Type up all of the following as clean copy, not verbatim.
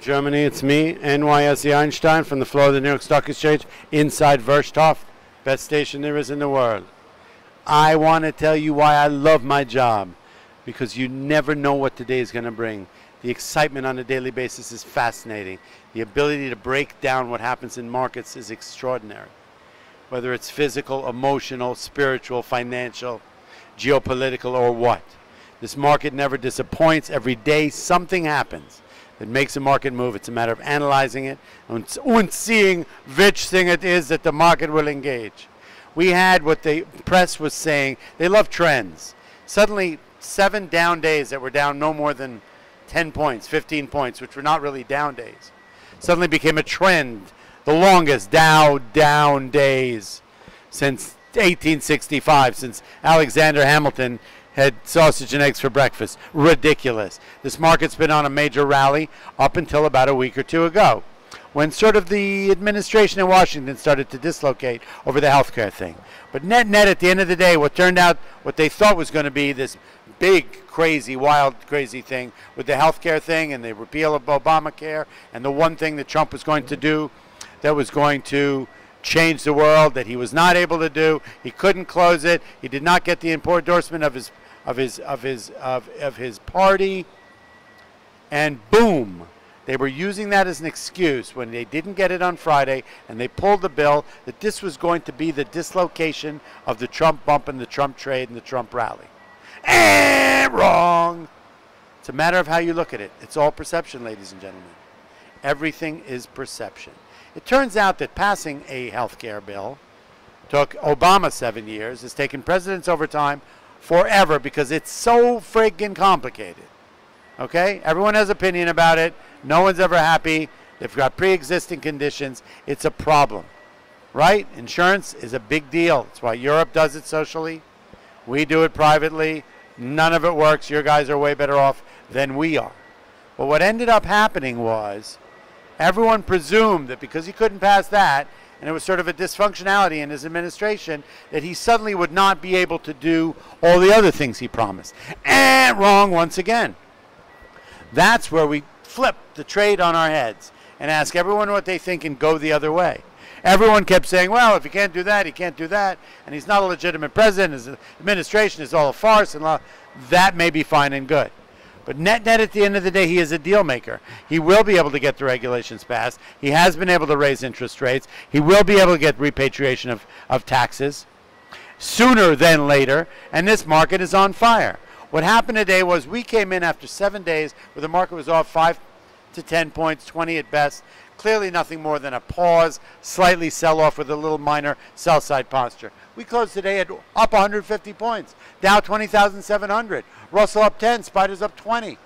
Germany, it's me, NYSEinstein from the floor of the New York Stock Exchange, Inside Wirtschaft, best station there is in the world. I want to tell you why I love my job, because you never know what today is going to bring. The excitement on a daily basis is fascinating. The ability to break down what happens in markets is extraordinary. Whether it's physical, emotional, spiritual, financial, geopolitical, or what. This market never disappoints. Every day something happens that makes a market move. It's a matter of analyzing it and seeing which thing it is that the market will engage. We had what the press was saying. They love trends. Suddenly 7 down days that were down no more than 10 points, 15 points, which were not really down days, suddenly became a trend. The longest Dow down days since 1865, since Alexander Hamilton had sausage and eggs for breakfast. Ridiculous. This market's been on a major rally up until about a week or two ago, when sort of the administration in Washington started to dislocate over the healthcare thing. But net at the end of the day, what turned out, what they thought was going to be this big, crazy, wild, crazy thing with the healthcare thing and the repeal of Obamacare and the one thing that Trump was going to do that was going to change the world that he was not able to do. He couldn't close it. He did not get the endorsement of his party, and boom, they were using that as an excuse when they didn't get it on Friday, and they pulled the bill that this was going to be the dislocation of the Trump bump and the Trump trade and the Trump rally. Wrong. It's a matter of how you look at it. It's all perception, ladies and gentlemen. Everything is perception. It turns out that passing a health care bill took Obama 7 years. It's taken presidents over time forever because it's so friggin' complicated. Okay? Everyone has opinion about it. No one's ever happy. They've got pre-existing conditions. It's a problem. Right? Insurance is a big deal. That's why Europe does it socially. We do it privately. None of it works. Your guys are way better off than we are. But what ended up happening was everyone presumed that because he couldn't pass that, and it was sort of a dysfunctionality in his administration, that he suddenly would not be able to do all the other things he promised. Wrong once again. That's where we flip the trade on our heads and ask everyone what they think and go the other way. Everyone kept saying, well, if he can't do that, he can't do that, and he's not a legitimate president, his administration is all a farce, and that may be fine and good. But net at the end of the day, he is a deal maker. He will be able to get the regulations passed. He has been able to raise interest rates. He will be able to get repatriation of taxes sooner than later, and this market is on fire. What happened today was we came in after 7 days where the market was off 5 to 10 points, 20 at best. Clearly nothing more than a pause, slightly sell-off with a little minor sell-side posture. We closed today at up 150 points. Dow 20,700. Russell up 10. Spiders up 20.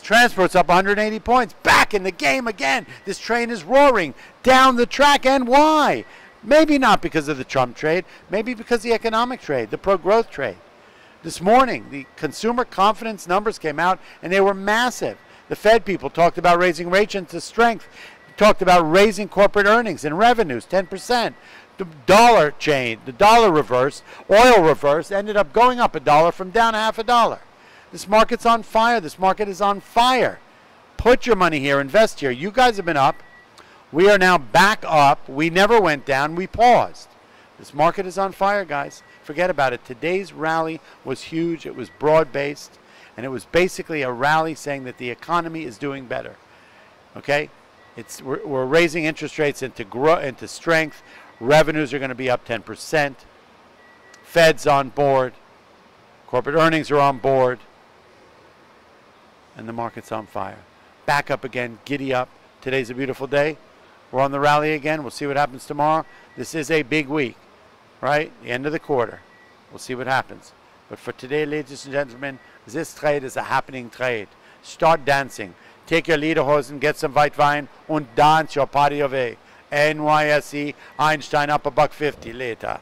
Transport's up 180 points. Back in the game again. This train is roaring down the track. And why? Maybe not because of the Trump trade. Maybe because of the economic trade, the pro-growth trade. This morning, the consumer confidence numbers came out, and they were massive. The Fed people talked about raising rates into strength. Talked about raising corporate earnings and revenues 10%. The dollar changed, the dollar reversed, oil reversed, ended up going up $1 from down $0.50. This market's on fire. This market is on fire. Put your money here, invest here. You guys have been up. We are now back up. We never went down. We paused. This market is on fire, guys. Forget about it. Today's rally was huge. It was broad-based, and it was basically a rally saying that the economy is doing better. Okay? We're raising interest rates into strength. Revenues are going to be up 10%. Fed's on board. Corporate earnings are on board. And the market's on fire. Back up again. Giddy up. Today's a beautiful day. We're on the rally again. We'll see what happens tomorrow. This is a big week, right? The end of the quarter. We'll see what happens. But for today, ladies and gentlemen, this trade is a happening trade. Start dancing. Take your lederhosen, get some white wine, and dance your party away. NYSE Einstein up $1.50 later.